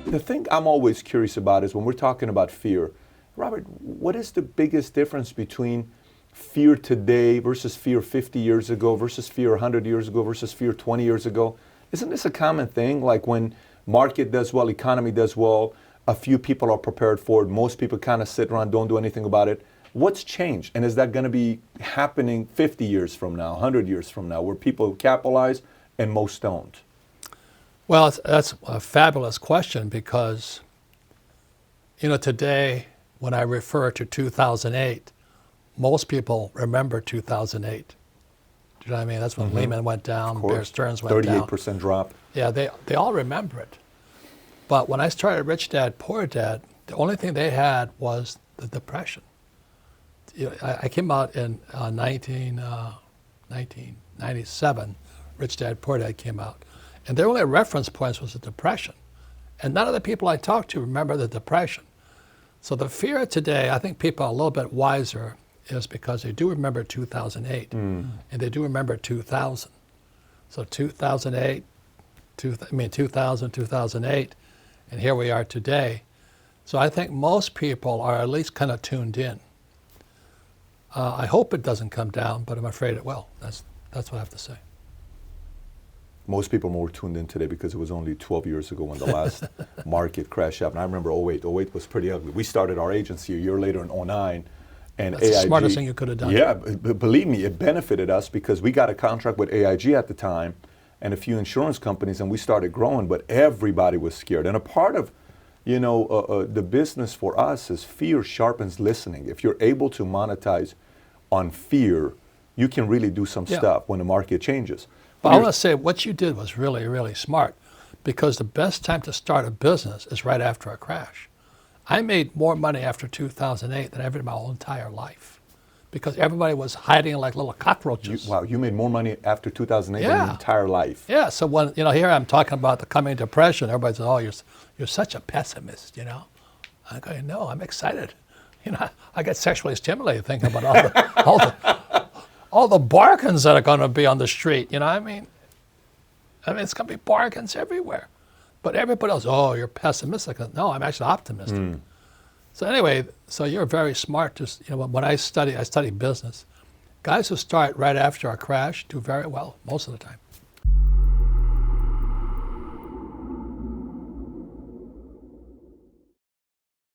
The thing I'm always curious about is when we're talking about fear, Robert, what is the biggest difference between fear today versus fear 50 years ago versus fear 100 years ago versus fear 20 years ago? Isn't this a common thing? Like when market does well, economy does well, a few people are prepared for it. Most people kind of sit around, don't do anything about it. What's changed? And is that going to be happening 50 years from now, 100 years from now, where people capitalize and most don't? Well, that's a fabulous question because, today when I refer to 2008, most people remember 2008. Do you know what I mean? That's when Lehman went down, Bear Stearns went down. 38% drop. Yeah, they all remember it. But when I started Rich Dad, Poor Dad, the only thing they had was the Depression. I came out in 1997, Rich Dad, Poor Dad came out. And their only reference points was the Depression. And none of the people I talked to remember the Depression. So the fear today, I think people are a little bit wiser, is because they do remember 2008, and they do remember 2000. So 2008, 2000, 2008, and here we are today. So I think most people are at least kind of tuned in. I hope it doesn't come down, but I'm afraid it will. That's what I have to say. Most people are more tuned in today because it was only 12 years ago when the last market crash happened. I remember 08. 08 was pretty ugly. We started our agency a year later in 09. And that's the smartest thing you could have done. Yeah, believe me, it benefited us because we got a contract with AIG at the time and a few insurance companies, and we started growing, but everybody was scared. And a part of, the business for us is fear sharpens listening. If you're able to monetize on fear, you can really do some stuff when the market changes. But I want to say what you did was really, really smart, because the best time to start a business is right after a crash. I made more money after 2008 than I ever in my whole entire life, because everybody was hiding like little cockroaches. You made more money after 2008 than your entire life. Yeah, so when, here I'm talking about the coming depression, everybody says, oh, you're such a pessimist, I go, no, I'm excited. I get sexually stimulated thinking about all the bargains that are going to be on the street, I mean, it's going to be bargains everywhere. But everybody else, oh, you're pessimistic. No, I'm actually optimistic. So anyway, so you're very smart. When I study business. Guys who start right after a crash do very well most of the time.